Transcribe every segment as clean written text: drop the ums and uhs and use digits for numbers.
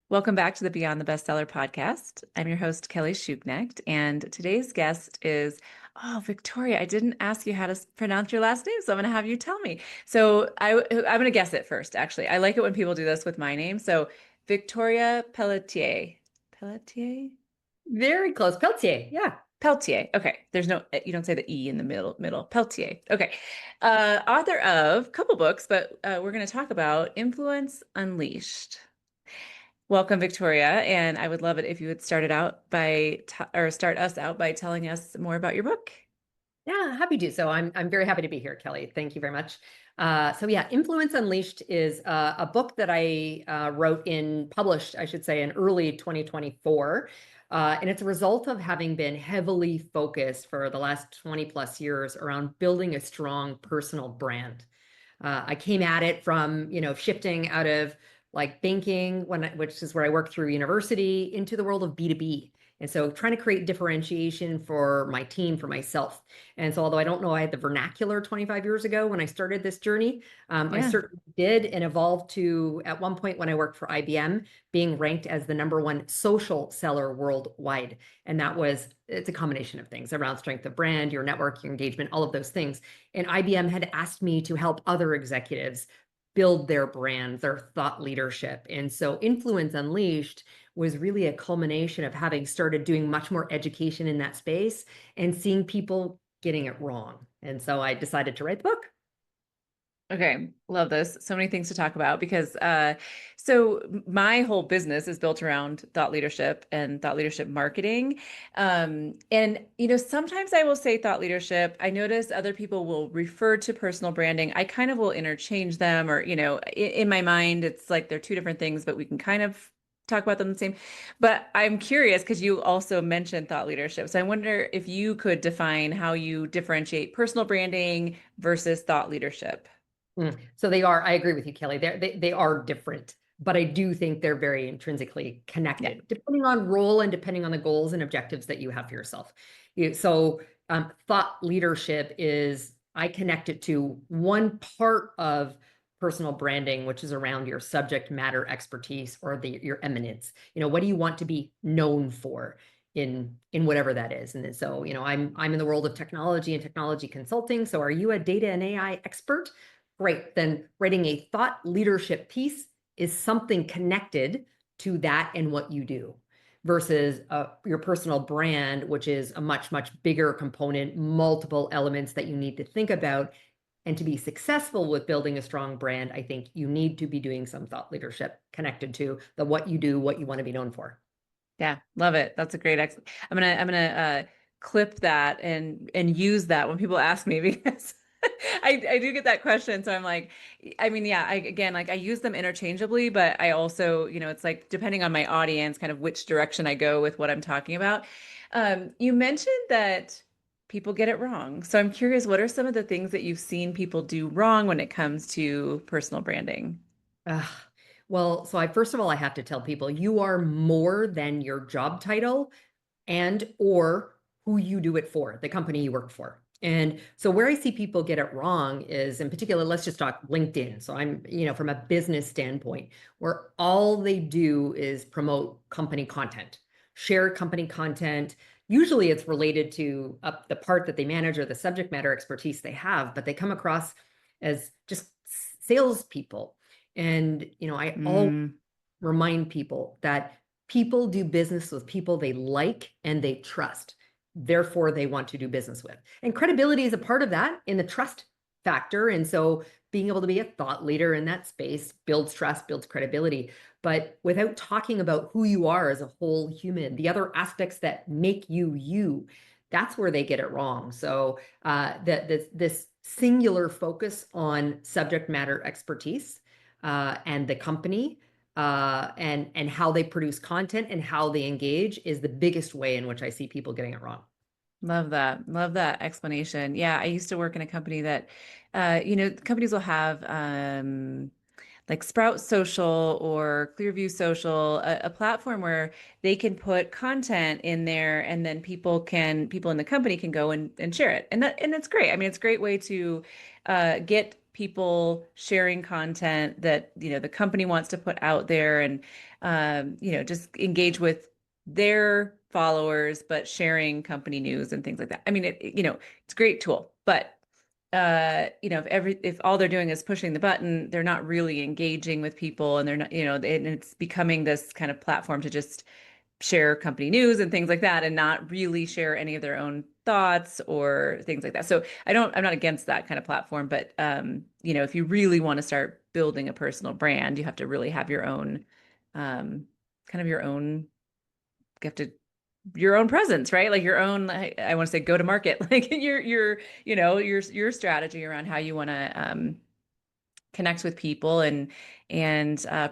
Welcome back to the Beyond the Bestseller podcast. I'm your host, Kelly Schuknecht, and today's guest is, Victoria. I didn't ask you how to pronounce your last name, so I'm going to have you tell me. I'm going to guess it first, actually. I like it when people do this with my name. So, Victoria Pelletier. Pelletier? Very close. Pelletier. Yeah. Pelletier. Okay. You don't say the E in the middle. Pelletier. Okay. Author of a couple books, but we're going to talk about Influence Unleashed. Welcome, Victoria, and I would love it if you would start us out by telling us more about your book. Yeah, happy to. So I'm very happy to be here, Kelly. Thank you very much. Influence Unleashed is a book that I published, I should say, in early 2024. And it's a result of having been heavily focused for the last 20 plus years around building a strong personal brand. I came at it from, shifting out of like banking, which is where I worked through university, into the world of B2B. And so trying to create differentiation for my team, for myself. And so although I don't know I had the vernacular 25 years ago when I started this journey, I Yeah. certainly did and evolved to, at one point when I worked for IBM, being ranked as the #1 social seller worldwide. And it's a combination of things around strength of brand, your network, your engagement, all of those things. And IBM had asked me to help other executives build their brands, their thought leadership. And so Influence Unleashed was really a culmination of having started doing much more education in that space and seeing people getting it wrong. And so I decided to write the book. Okay. Love this. So many things to talk about because my whole business is built around thought leadership and thought leadership marketing. Sometimes I will say thought leadership. I notice other people will refer to personal branding. I kind of will interchange them or, in my mind, it's like they're two different things, but we can kind of talk about them the same. But I'm curious because you also mentioned thought leadership. So I wonder if you could define how you differentiate personal branding versus thought leadership. So I agree with you, Kelly. They are different, but I do think they're very intrinsically Yeah. connected, depending on role and depending on the goals and objectives that you have for yourself. Thought leadership I connect it to one part of personal branding, which is around your subject matter expertise or your eminence. What do you want to be known for? In whatever that is. And so, I'm in the world of technology and technology consulting. So are you a data and AI expert? Great. Then writing a thought leadership piece is something connected to that and what you do versus your personal brand, which is a much, much bigger component, multiple elements that you need to think about. And to be successful with building a strong brand, I think you need to be doing some thought leadership connected to the what you do, what you want to be known for. Yeah, love it. That's a great ex I'm gonna clip that and use that when people ask me because I do get that question. So I'm like, I mean, yeah, I use them interchangeably, but I also, it's like depending on my audience, kind of which direction I go with what I'm talking about. You mentioned that people get it wrong. So I'm curious, what are some of the things that you've seen people do wrong when it comes to personal branding? Ugh. Well, first of all, I have to tell people you are more than your job title and or who you do it for, the company you work for. And so where I see people get it wrong is in particular, let's just talk LinkedIn. So I'm, from a business standpoint, where all they do is promote company content, share company content. Usually it's related to the part that they manage or the subject matter expertise they have, but they come across as just salespeople. And, I all Mm, remind people that people do business with people they like and they trust. Therefore, they want to do business with. And credibility is a part of that in the trust factor. And so being able to be a thought leader in that space builds trust, builds credibility. But without talking about who you are as a whole human, the other aspects that make you you, that's where they get it wrong. So this singular focus on subject matter expertise and the company and how they produce content and how they engage is the biggest way in which I see people getting it wrong. love that. Love that explanation. Yeah, I used to work in a company that, companies will have like Sprout Social or Clearview Social, a platform where they can put content in there and then people in the company can go and share it. And it's great. I mean, it's a great way to get people sharing content that, the company wants to put out there, and, just engage with their followers, but sharing company news and things like that. I mean, it's a great tool, but if all they're doing is pushing the button, they're not really engaging with people, and they're not, and it's becoming this kind of platform to just share company news and things like that, and not really share any of their own thoughts or things like that. So I'm not against that kind of platform, but if you really want to start building a personal brand, you have to really have your own, kind of your own, you have to your own presence, right? Like your own, I want to say go to market, like your strategy around how you want to connect with people, and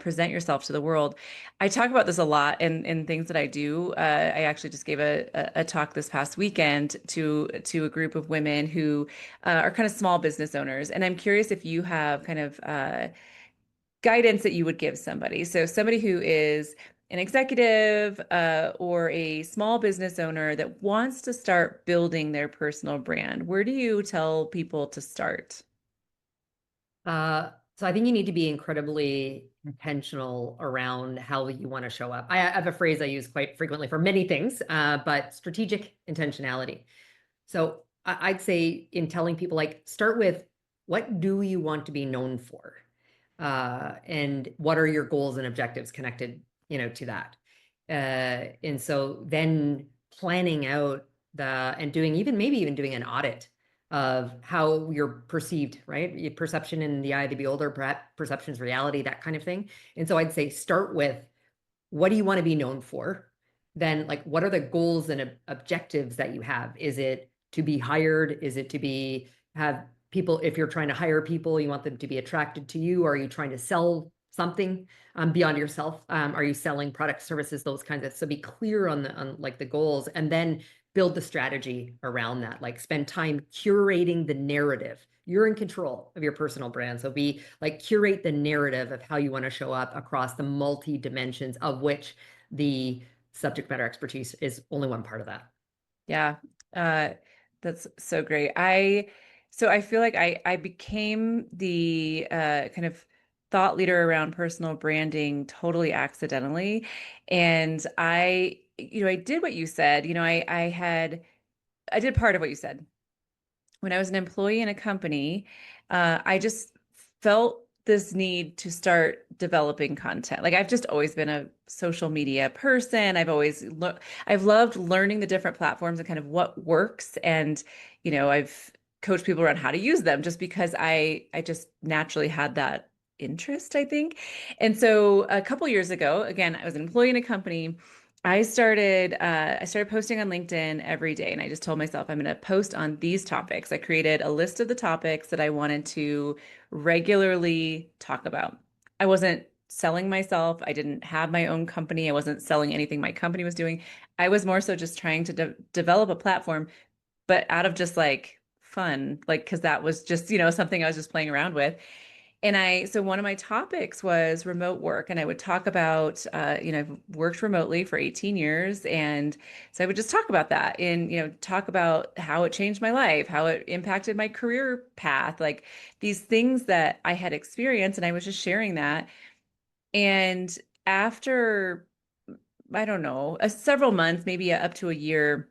present yourself to the world. I talk about this a lot in things that I do. I actually just gave a talk this past weekend to a group of women who are kind of small business owners, and I'm curious if you have kind of guidance that you would give somebody. So somebody who is an executive or a small business owner that wants to start building their personal brand. Where do you tell people to start? So I think you need to be incredibly intentional around how you want to show up. I have a phrase I use quite frequently for many things, but strategic intentionality. So I'd say in telling people, like, start with what do you want to be known for? And what are your goals and objectives connected, to that? And so then planning out and maybe even doing an audit of how you're perceived, right? Your perception in the eye of the beholder, perhaps perception's reality, that kind of thing. And so I'd say start with what do you want to be known for? Then, like, what are the goals and objectives that you have? Is it to be hired? Is it to have people, if you're trying to hire people, you want them to be attracted to you? Are you trying to sell something beyond yourself? Are you selling products, services, those kinds of, so be clear on like the goals, and then build the strategy around that. Like, spend time curating the narrative. You're in control of your personal brand. So curate the narrative of how you want to show up across the multi dimensions, of which the subject matter expertise is only one part of that. Yeah, uh, that's so great. So I feel like I became the kind of thought leader around personal branding totally accidentally, and I did what you said. I did part of what you said. When I was an employee in a company, I just felt this need to start developing content. Like I've just always been a social media person. I've loved learning the different platforms and kind of what works. And, I've coached people around how to use them just because I just naturally had that interest, I think. And so a couple years ago, again, I was an employee in a company. I started posting on LinkedIn every day, and I just told myself I'm going to post on these topics. I created a list of the topics that I wanted to regularly talk about. I wasn't selling myself. I didn't have my own company. I wasn't selling anything my company was doing. I was more so just trying to develop a platform, but out of just like fun, like because that was just, something I was just playing around with. So one of my topics was remote work, and I would talk about, I've worked remotely for 18 years. And so I would just talk about that, and, talk about how it changed my life, how it impacted my career path, like these things that I had experienced. And I was just sharing that. And after, I don't know, several months, maybe up to a year,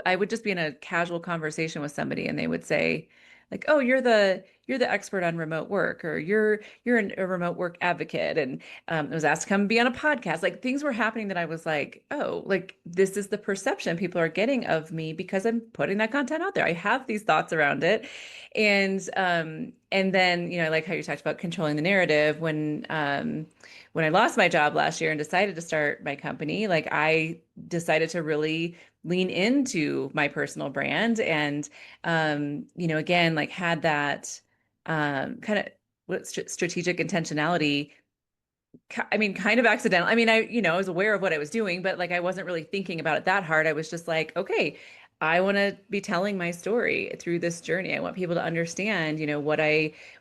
I would just be in a casual conversation with somebody, and they would say like, oh, you're the expert on remote work, or a remote work advocate. And I was asked to come be on a podcast. Like things were happening that I was like, oh, like this is the perception people are getting of me because I'm putting that content out there. I have these thoughts around it. And then, like how you talked about controlling the narrative, when I lost my job last year and decided to start my company, like I decided to really lean into my personal brand, and again, like had that kind of strategic intentionality. I mean, kind of accidental. I mean, I was aware of what I was doing, but like I wasn't really thinking about it that hard. I was just like, okay, I want to be telling my story through this journey. I want people to understand,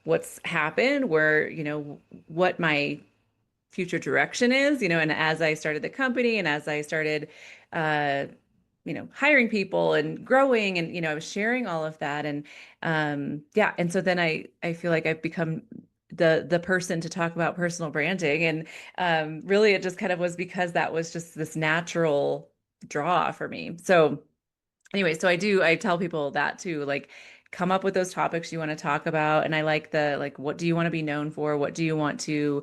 what's happened, where, what my future direction is, and as I started the company, and as I started hiring people and growing, and I was sharing all of that. And yeah, and so then I feel like I've become the person to talk about personal branding. And really it just kind of was because that was just this natural draw for me. So anyway, so I tell people that too, like, come up with those topics you want to talk about. And I like what do you want to be known for? What do you want to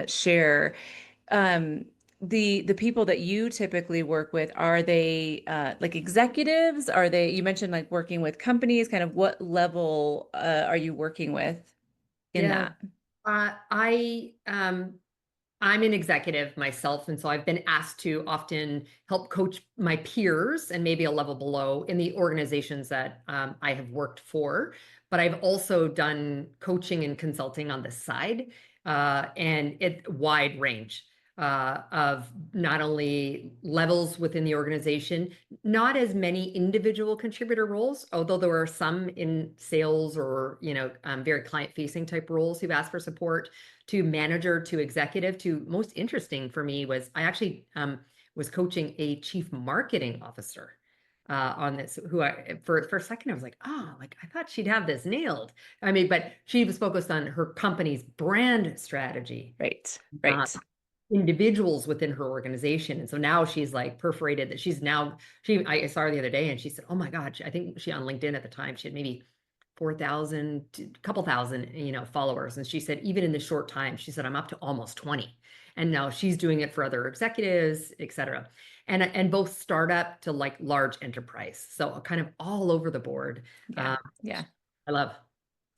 share? um the people that you typically work with, are they like executives? Are they, you mentioned like working with companies, kind of what level are you working with in Yeah. that? I'm an executive myself, and so I've been asked to often help coach my peers and maybe a level below in the organizations that I have worked for. But I've also done coaching and consulting on the side, and it wide range of not only levels within the organization, not as many individual contributor roles, although there are some in sales or very client-facing type roles who've asked for support, to manager to executive. To most interesting for me was I actually was coaching a chief marketing officer on this, who I for a second I was like, oh, like I thought she'd have this nailed. I mean, but she was focused on her company's brand strategy, Right, uh, right. individuals within her organization. And so now she's like perforated that she's now, I saw her the other day and she said, oh my God, I think she on LinkedIn at the time, she had maybe 4,000 to a couple thousand, followers. And she said, even in this short time, she said, I'm up to almost 20. And now she's doing it for other executives, et cetera. And both startup to like large enterprise. So kind of all over the board. Yeah, Um, yeah. I love.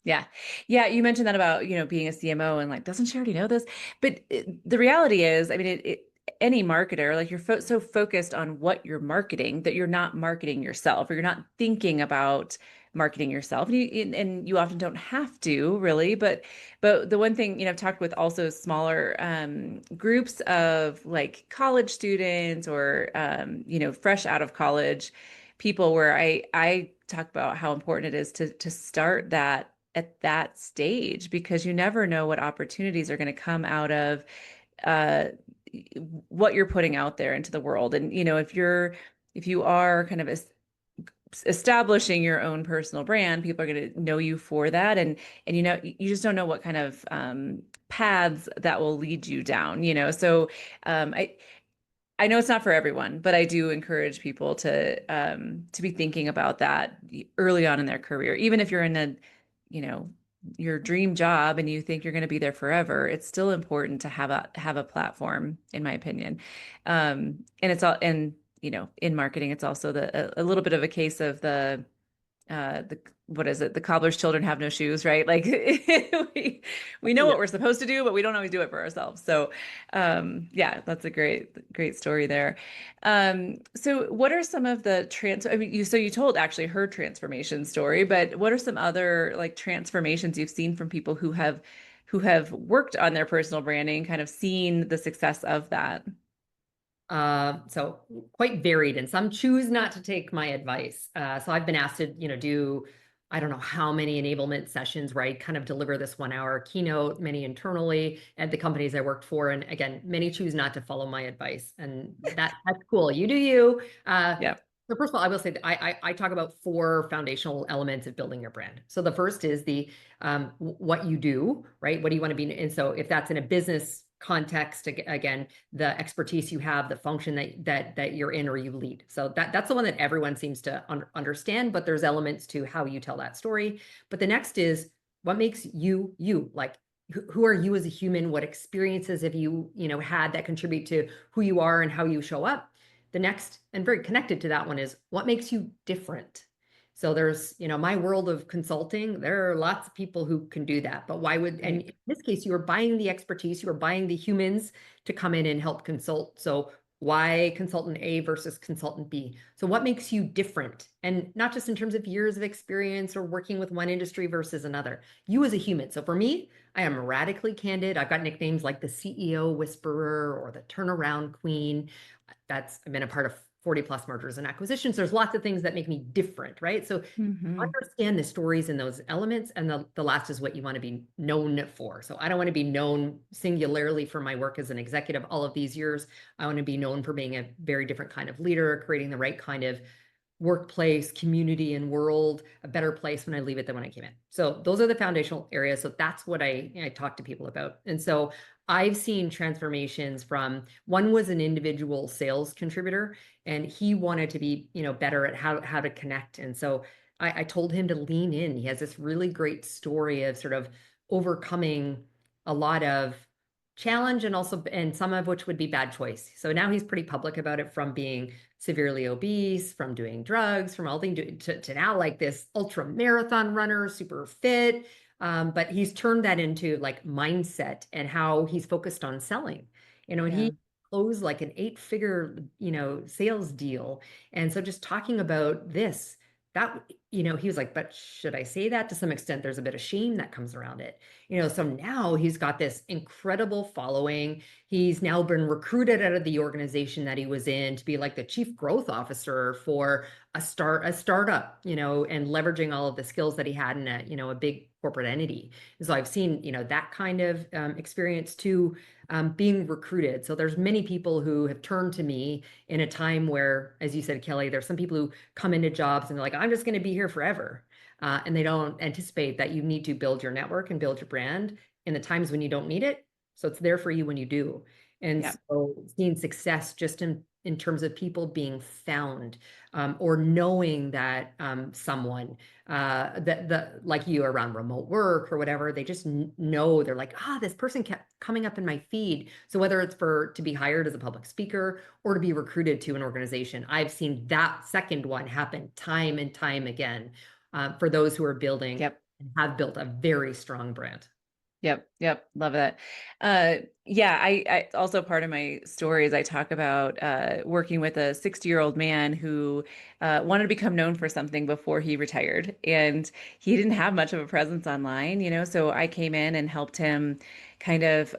Yeah. Yeah, you mentioned that about, being a CMO, and like, doesn't she already know this? But the reality is, I mean, any marketer, like, you're so focused on what you're marketing that you're not marketing yourself, or you're not thinking about marketing yourself. And you often don't have to really, but the one thing, I've talked with also smaller groups of like college students, or fresh out of college people, where I talk about how important it is to start that at that stage, because you never know what opportunities are going to come out of uh, what you're putting out there into the world. And if you are kind of establishing your own personal brand, people are going to know you for that. And you just don't know what kind of paths that will lead you down. So I know it's not for everyone, but I do encourage people to be thinking about that early on in their career. Even if you're in you know, your dream job and you think you're going to be there forever, it's still important to have a platform, in my opinion. And it's all, and in marketing, it's also a little bit of a case of the what is it? The cobbler's children have no shoes, right? Like we know Yeah. what we're supposed to do, but we don't always do it for ourselves. So yeah, that's a great story there. So what are some of the I mean, you told actually her transformation story, but what are some other like transformations you've seen from people who have worked on their personal branding, kind of seen the success of that? So quite varied, and some choose not to take my advice. So I've been asked to, do I don't know how many enablement sessions where I kind of deliver this 1 hour keynote, many internally at the companies I worked for. And again, many choose not to follow my advice, and that's cool. You do you. Yeah. So first of all, I will say that I talk about 4 foundational elements of building your brand. So the first is the what you do, right? What do you want to be? And so if that's in a business context, again, the expertise you have, the function that you're in or you lead. So that's the one that everyone seems to understand, but there's elements to how you tell that story. But the next is what makes you you, like who are you as a human? What experiences have you had that contribute to who you are and how you show up? The next, and very connected to that one, is what makes you different. So there's, my world of consulting, there are lots of people who can do that. But why would, and Right. in this case, you are buying the expertise, you are buying the humans to come in and help consult. So why consultant A versus consultant B? So what makes you different? And not just in terms of years of experience or working with one industry versus another, you as a human. So for me, I am radically candid. I've got nicknames like the CEO whisperer or the turnaround queen. I've been a part of 40 plus mergers and acquisitions. There's lots of things that make me different, right? So Hmm. understand the stories and those elements. And the last is what you want to be known for. So I don't want to be known singularly for my work as an executive all of these years. I want to be known for being a very different kind of leader, creating the right kind of workplace, community, and world, a better place when I leave it than when I came in. So those are the foundational areas. So that's what I talk to people about. And so I've seen transformations from one was an individual sales contributor, and he wanted to be, better at how to connect. And so I told him to lean in. He has this really great story of sort of overcoming a lot of challenge and some of which would be bad choice. So now he's pretty public about it, from being severely obese, from doing drugs, from all things to now like this ultra marathon runner, super fit. But he's turned that into like mindset and how he's focused on selling. And Yeah. he closed like an 8-figure, sales deal. And so just talking about this, that, he was like, but should I say that? To some extent, there's a bit of shame that comes around it. So now he's got this incredible following. He's now been recruited out of the organization that he was in to be like the chief growth officer for a startup, and leveraging all of the skills that he had in a big corporate entity. And so I've seen, that kind of experience too, being recruited. So there's many people who have turned to me in a time where, as you said, Kelly, there's some people who come into jobs and they're like, I'm just going to be here forever. And they don't anticipate that you need to build your network and build your brand in the times when you don't need it. So it's there for you when you do. And Yeah. so seeing success just in terms of people being found, or knowing that someone that like you around remote work or whatever, they just know, they're like, this person kept coming up in my feed. So whether it's to be hired as a public speaker or to be recruited to an organization, I've seen that second one happen time and time again, for those who are building Yep. and have built a very strong brand. Yep. Yep. Love that. Yeah, I also, part of my stories, I talk about working with a 60-year-old man who wanted to become known for something before he retired. And he didn't have much of a presence online, so I came in and helped him kind of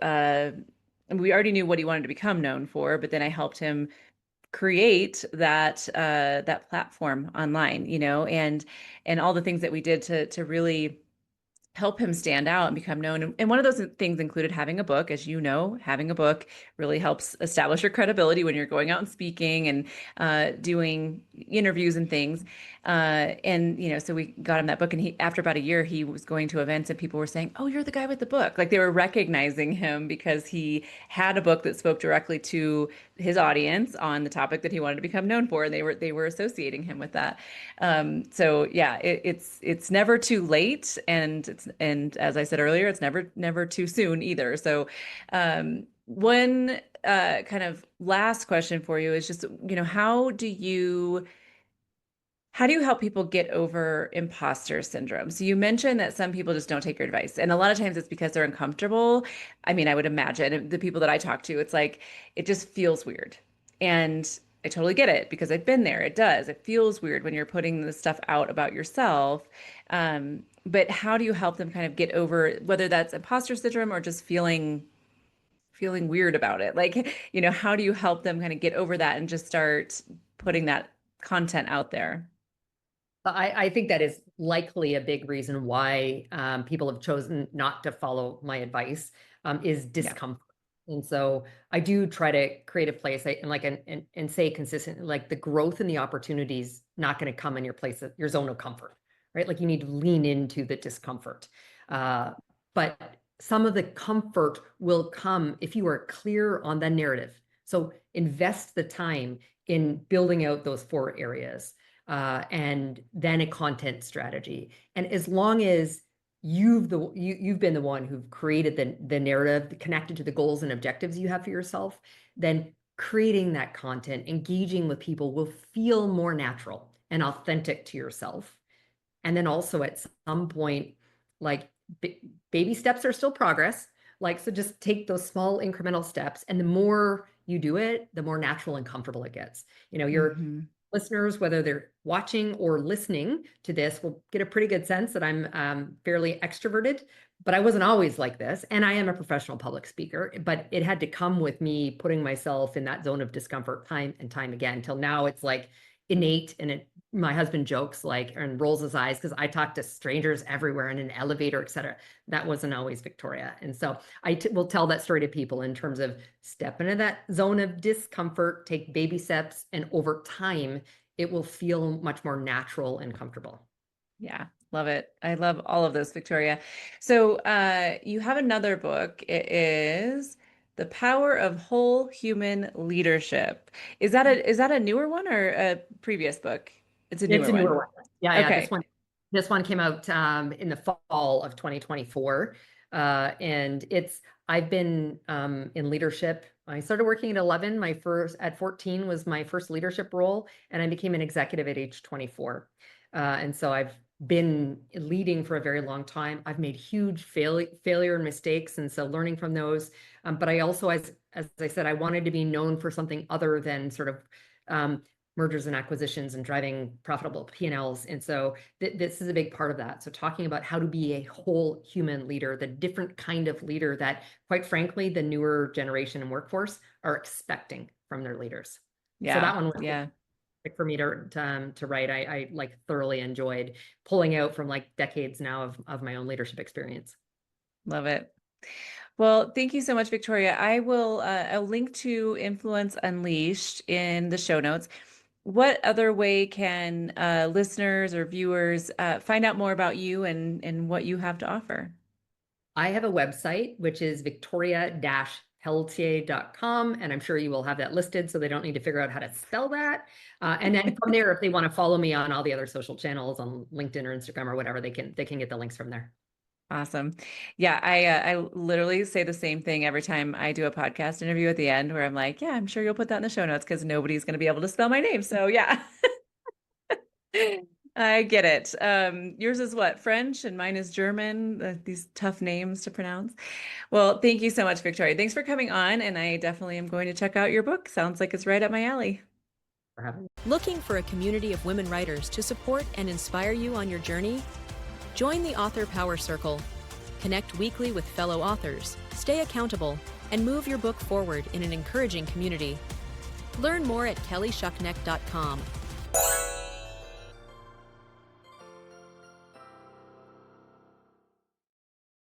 we already knew what he wanted to become known for, but then I helped him create that platform online, and all the things that we did to really help him stand out and become known. And one of those things included having a book. As you know, having a book really helps establish your credibility when you're going out and speaking and doing interviews and things. And so we got him that book, and after about a year, he was going to events, and people were saying, "Oh, you're the guy with the book." Like, they were recognizing him because he had a book that spoke directly to his audience on the topic that he wanted to become known for, and they were associating him with that. So yeah, it's never too late, and as I said earlier, it's never too soon either. So one kind of last question for you is just, how do you help people get over imposter syndrome? So you mentioned that some people just don't take your advice, and a lot of times it's because they're uncomfortable. I mean, I would imagine the people that I talk to, it's like it just feels weird. And I totally get it because I've been there. It does. It feels weird when you're putting this stuff out about yourself. But how do you help them kind of get over whether that's imposter syndrome or just feeling weird about it? Like, how do you help them kind of get over that and just start putting that content out there? I think that is likely a big reason why people have chosen not to follow my advice, is Yeah. discomfort. And so I do try to create a place and say consistent, like the growth and the opportunities not going to come in your place of your zone of comfort, right? Like you need to lean into the discomfort. Uh, but some of the comfort will come if you are clear on the narrative. So invest the time in building out those 4 areas, and then a content strategy. And as long as you've been the one who've created the narrative connected to the goals and objectives you have for yourself, then creating that content, engaging with people will feel more natural and authentic to yourself. And then also at some point, like baby steps are still progress. Like, so just take those small incremental steps. And the more you do it, the more natural and comfortable it gets. Your Hmm. listeners, whether they're watching or listening to this, will get a pretty good sense that I'm fairly extroverted, but I wasn't always like this. And I am a professional public speaker, but it had to come with me putting myself in that zone of discomfort time and time again, till now it's like innate. And my husband jokes like, and rolls his eyes because I talk to strangers everywhere in an elevator, et cetera. That wasn't always Victoria. And so I will tell that story to people in terms of step into that zone of discomfort, take baby steps, and over time, it will feel much more natural and comfortable. Yeah, love it. I love all of this, Victoria. So you have another book. It is The Power of Whole Human Leadership. Is that a newer one or a previous book? It's a It's newer a newer one. one. Yeah, yeah. Okay. This one came out in the fall of 2024. And I've been in leadership. I started working at 11. At 14 was my first leadership role, and I became an executive at age 24. And so I've been leading for a very long time. I've made huge failure and mistakes, and so learning from those. But I also, as I said, I wanted to be known for something other than sort of mergers and acquisitions and driving profitable P&Ls. And so this is a big part of that. So talking about how to be a whole human leader, the different kind of leader that, quite frankly, the newer generation and workforce are expecting from their leaders. So Yeah. that one was Yeah. for me to write. I like thoroughly enjoyed pulling out from like decades now of my own leadership experience. Love it. Well, thank you so much, Victoria. I will I'll link to Influence Unleashed in the show notes. What other way can listeners or viewers find out more about you and what you have to offer? I have a website, which is victoria-pelletier.com, and I'm sure you will have that listed so they don't need to figure out how to spell that. And then from there, if they want to follow me on all the other social channels on LinkedIn or Instagram or whatever, they can get the links from there. Awesome. Yeah, I literally say the same thing every time I do a podcast interview at the end where I'm like, yeah, I'm sure you'll put that in the show notes because nobody's going to be able to spell my name. So yeah. I get it. Yours is what? French and mine is German. These tough names to pronounce. Well, thank you so much, Victoria. Thanks for coming on, and I definitely am going to check out your book. Sounds like it's right up my alley. For having me. Looking for a community of women writers to support and inspire you on your journey? Join the Author Power Circle. Connect weekly with fellow authors, stay accountable, and move your book forward in an encouraging community. Learn more at kellyshuckneck.com